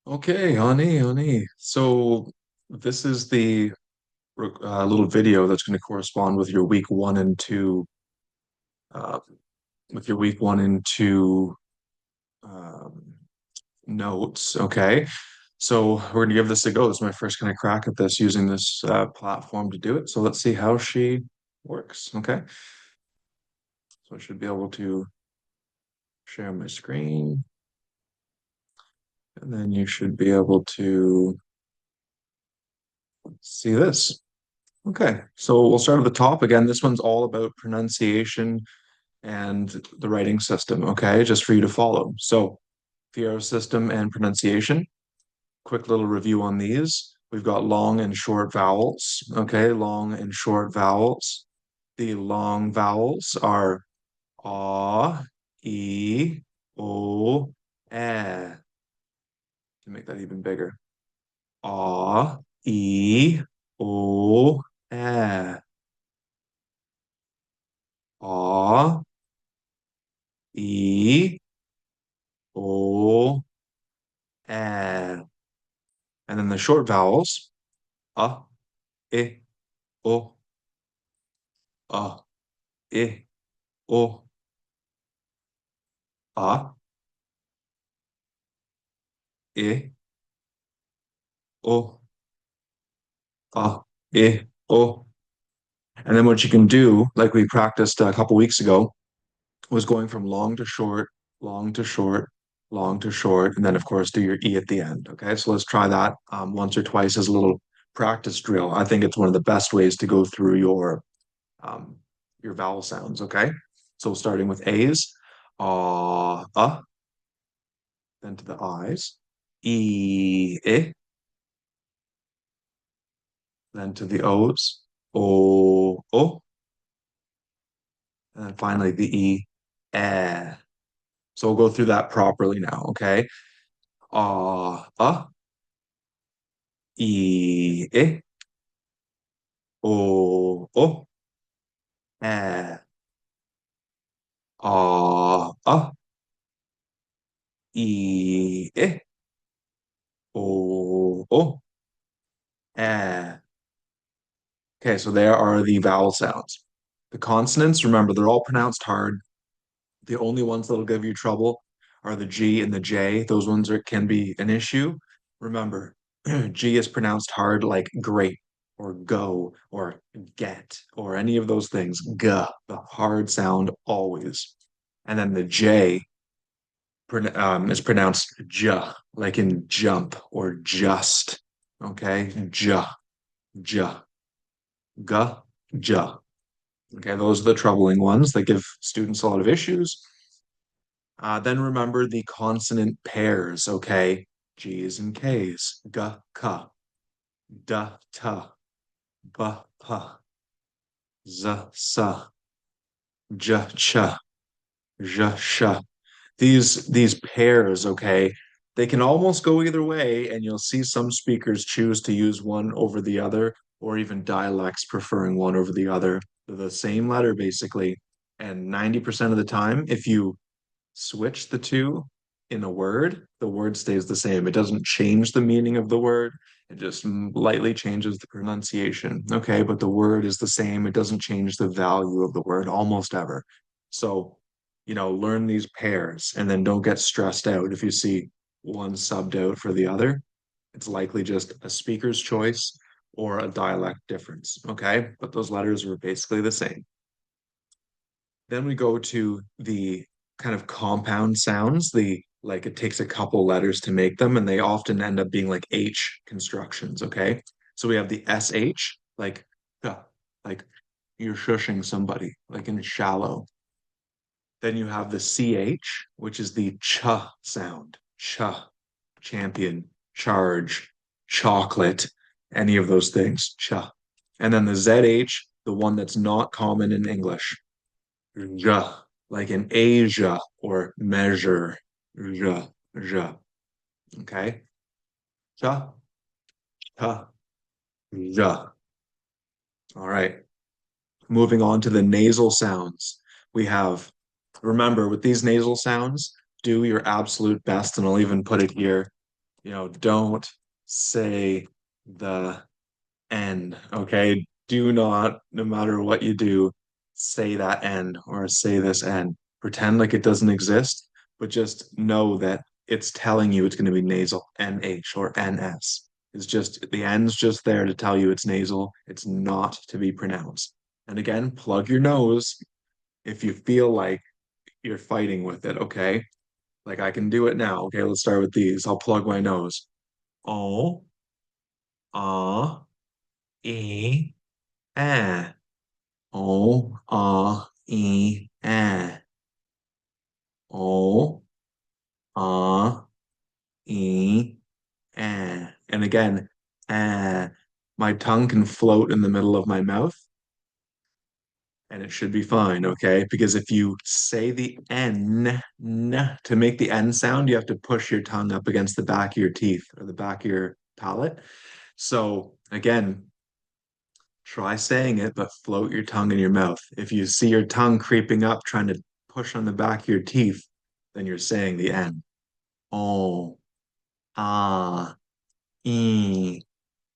Okay, honey. So this is the little video that's going to correspond with your week one and two, uh, with your week one and two um, notes. Okay, so we're going to give this a go. This is my first kind of crack at this using this platform to do it. So let's see how she works. Okay, so I should be able to share my screen, and then you should be able to see this. Okay, so we'll start at the top again. This one's all about pronunciation and the writing system, okay, just for you to follow. So, Fiero system and pronunciation. Quick little review on these. We've got long and short vowels, okay, long and short vowels. The long vowels are A, E, O, E. To make that even bigger. A, E, O, E. A, E, O, E. And then the short vowels, I, o, a, o, a, o, a, o. And then what you can do, like we practiced a couple weeks ago, was going from long to short, long to short, long to short, and then of course do your E at the end. Okay, so let's try that once or twice as a little practice drill. I think it's one of the best ways to go through um, your vowel sounds. Okay, so starting with A's, then to the I's, then to the O's, O, and then finally the eh. So we'll go through that properly now. Okay, e, o, eh, ah, e, o, eh. Okay, so there are the vowel sounds. The consonants, remember, they're all pronounced hard. The only ones that'll give you trouble are the G and the J. Those ones can be an issue. Remember, G is pronounced hard like great or go or get or any of those things. G, the hard sound always. And then the J is pronounced J, like in jump or just. Okay, J, J, G, J. Okay, those are the troubling ones that give students a lot of issues. Then remember the consonant pairs, okay? G's and K's. G, K, D, T, B, P, Z, S, J, Ch, J, Sh. These pairs, okay? They can almost go either way, and you'll see some speakers choose to use one over the other, or even dialects preferring one over the other. They're the same letter, basically. And 90% of the time, if you switch the two in a word, the word stays the same. It doesn't change the meaning of the word. It just lightly changes the pronunciation. Okay, but the word is the same. It doesn't change the value of the word almost ever. So, learn these pairs and then don't get stressed out if you see one subbed out for the other. It's likely just a speaker's choice or a dialect difference. Okay, but those letters were basically the same. Then we go to the kind of compound sounds, the like it takes a couple letters to make them, and they often end up being like H constructions, okay? So we have the SH, like you're shushing somebody, like in shallow. Then you have the CH, which is the ch sound, ch, champion, charge, chocolate, any of those things, ch. And then the ZH, the one that's not common in English, ja, like in Asia or measure. Ja, ja. Okay. Ja, ja, ja. All right. Moving on to the nasal sounds. We have, remember, with these nasal sounds, do your absolute best, and I'll even put it here. Don't say the N, okay? Do not, no matter what you do, say that N or say this N. Pretend like it doesn't exist, but just know that it's telling you it's going to be nasal, NH or NS. It's just the N's just there to tell you it's nasal. It's not to be pronounced. And again, plug your nose if you feel like you're fighting with it, okay? Like I can do it now. Okay, let's start with these. I'll plug my nose. O, E, eh. O, E, eh. O, E, eh. And again, eh. My tongue can float in the middle of my mouth and it should be fine, okay? Because if you say the to make the N sound, you have to push your tongue up against the back of your teeth or the back of your palate. So again, try saying it, but float your tongue in your mouth. If you see your tongue creeping up, trying to push on the back of your teeth, then you're saying the N. Oh, ah, e,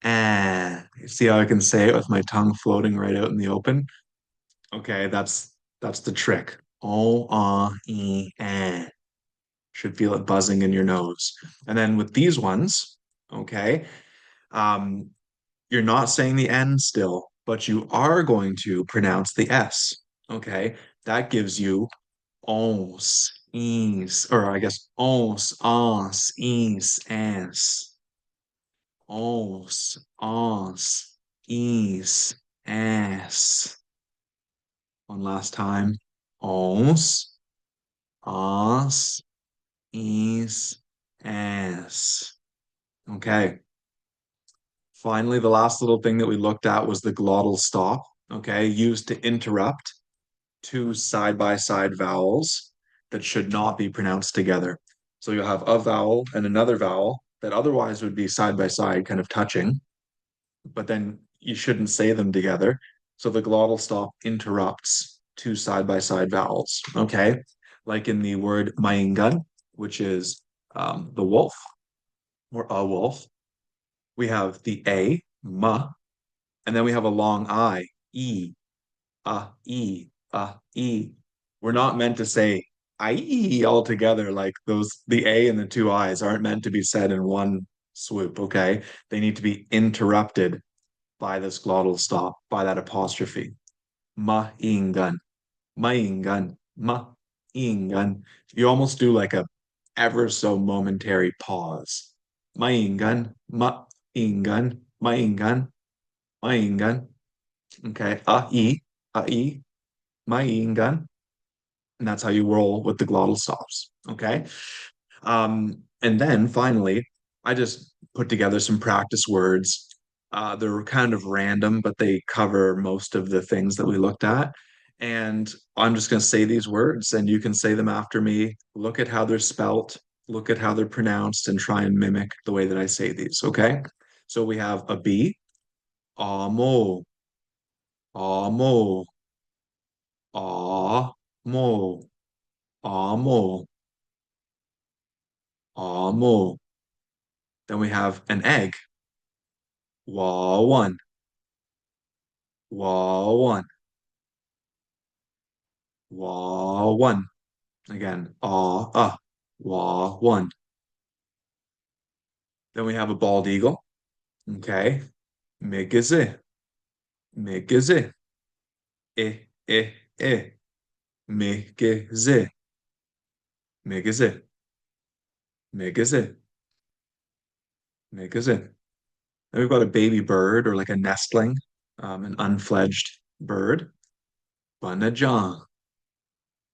ah. See how I can say it with my tongue floating right out in the open? Okay, that's the trick. Oh, should feel it buzzing in your nose. And then with these ones, okay, um, you're not saying the N still, but you are going to pronounce the S. Okay, that gives you ons, is, or I guess ons, ons, is, ans, ons, ons, is, as. One last time. Ons, ons, is, as. Okay. Finally, the last little thing that we looked at was the glottal stop, okay, used to interrupt two side-by-side vowels that should not be pronounced together. So you'll have a vowel and another vowel that otherwise would be side by side, kind of touching, but then you shouldn't say them together. So the glottal stop interrupts two side-by-side vowels, okay? Like in the word maingan, which is the wolf or a wolf. We have the A, ma, and then we have a long I, E, e. We're not meant to say I all together like those, the A and the two I's aren't meant to be said in one swoop, okay? They need to be interrupted by this glottal stop, by that apostrophe. Maingan, maingan, maingan. You almost do like a ever so momentary pause. Maingan, maingan, maingan, maingan. Okay, a, maingan. And that's how you roll with the glottal stops. Okay. And then finally, I just put together some practice words. They're kind of random, but they cover most of the things that we looked at. And I'm just going to say these words, and you can say them after me. Look at how they're spelt, look at how they're pronounced, and try and mimic the way that I say these. Okay. So we have a B, amo, amo, amo, amo, amo. Then we have an egg. Wah one. Wah one. Wah one. Again. Wah one. Then we have a bald eagle. Okay. Migizi. Migizi. Eh. Migizi. Migizi. Migizi. Migizi. Then we've got a baby bird or like a nestling, an unfledged bird. Banajan.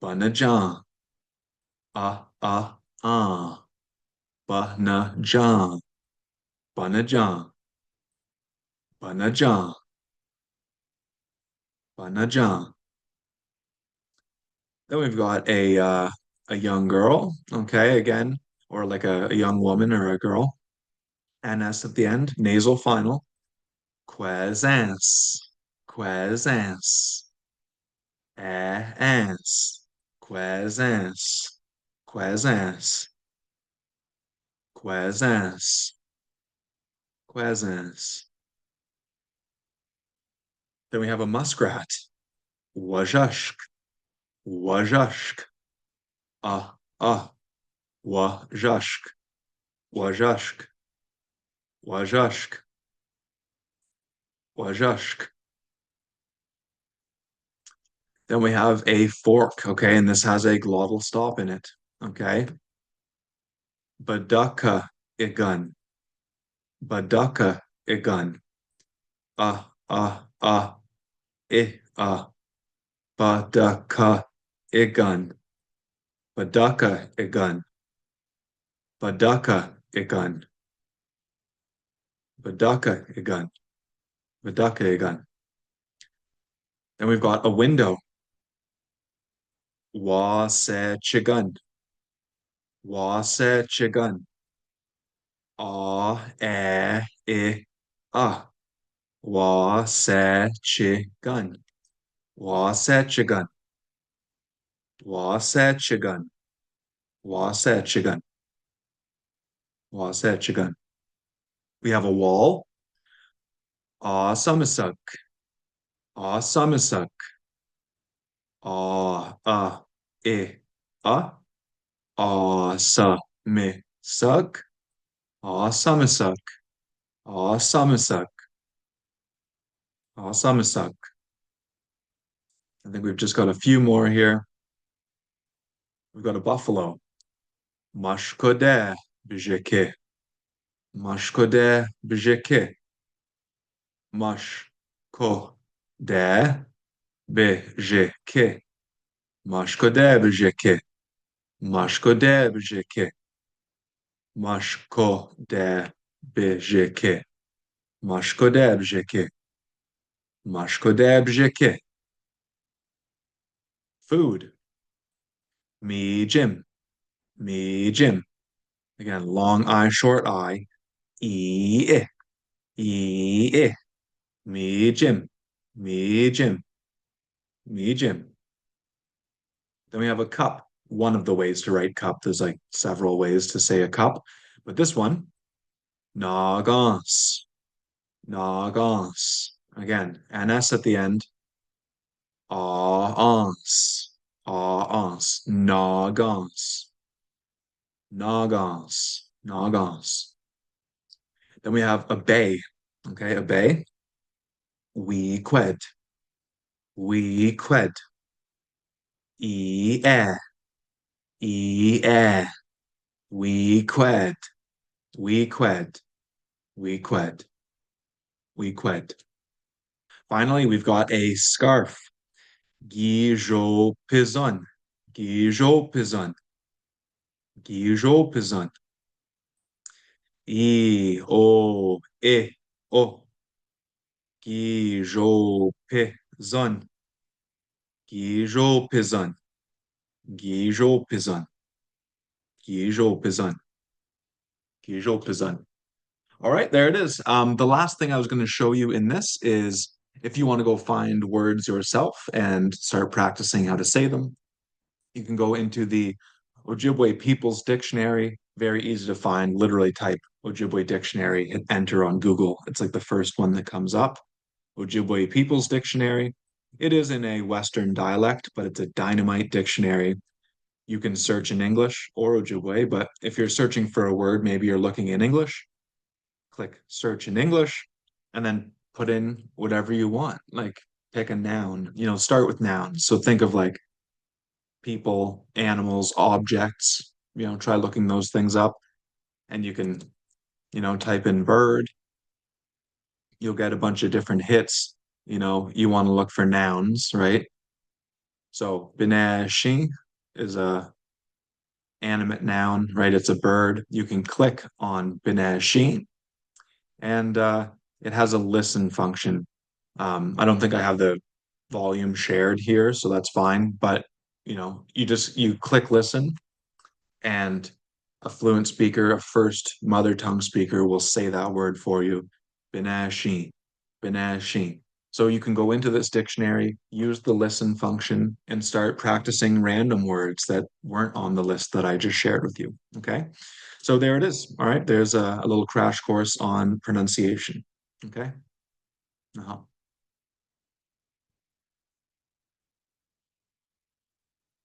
Banajan. Ah. Banajan. Banajan. Banajan. Banajan. Then we've got a young girl, okay, again, or like a young woman or a girl. NS at the end, nasal final. Quaisance. Quaisance. Ass. Quaisance. Quaisance. Quesens. Quesens. Then we have a muskrat. Wajashk. Wajashk. Ah. Wajashk. Wajashk. Wajashk. Wajashk. Then we have a fork, okay, and this has a glottal stop in it, okay? Badaka igun. Badaka igun. Ah. Ah. Badaka igun. Badaka igun. Badaka igun. Badaka igun. Badaka igun. Then we've got a window. Wase chigun. Wase chigun. Ah. Wase chigun. Wase chigun. Wase chigun. Wase chigun. Wase chigun. We have a wall. Samisuk. Samisuk. E. Ah. Samisuk. Samisuk. Samisuk. Samisuk. I think we've just got a few more here. We've got a buffalo. Mashkode bijeke. Mashkode bijeke. Mashkode bijeke. Mashkode bijeke. Mashkode bijeke. Mashkode bijeke. Mashkode bijeke. Mashkode bijeke. Food. Me Jim. Me Jim. Again, long I, short I. E. E. Me Jim. Me Jim. Me Jim. Then we have a cup. One of the ways to write cup. There's like several ways to say a cup, but this one, nagans. Nagans. Again, ns at the end. Aans. Aans. Nagans. Nagans. Nagans. Then we have a bay. Okay, a bay. We qued. We qued. E air. E air. We qued. We qued. We qued. We qued. Finally, we've got a scarf. Gijo pizon. Gijo pizon. Gijo pizon. O. Gijo pizon. Gijo pizon. Gijo pizon. Gijo pizon. Gijo pizon. All right, there it is. The last thing I was going to show you in this is if you want to go find words yourself and start practicing how to say them, you can go into the Ojibwe People's Dictionary. Very easy to find. Literally type Ojibwe Dictionary, hit enter on Google. It's like the first one that comes up. Ojibwe People's Dictionary. It is in a Western dialect, but it's a dynamite dictionary. You can search in English or Ojibwe, but if you're searching for a word, maybe you're looking in English, click search in English, and then put in whatever you want. Like pick a noun, start with nouns. So think of like people, animals, objects, try looking those things up. And you can, type in bird. You'll get a bunch of different hits. You want to look for nouns, right? So Bineshi is a animate noun, right? It's a bird. You can click on Bineshi and it has a listen function. I don't think I have the volume shared here, so that's fine. But you click listen, and a fluent speaker, a first mother tongue speaker, will say that word for you. Binashi, Binashi. So you can go into this dictionary, use the listen function, and start practicing random words that weren't on the list that I just shared with you. Okay. So there it is. All right. There's a little crash course on pronunciation. Okay. Uh-huh.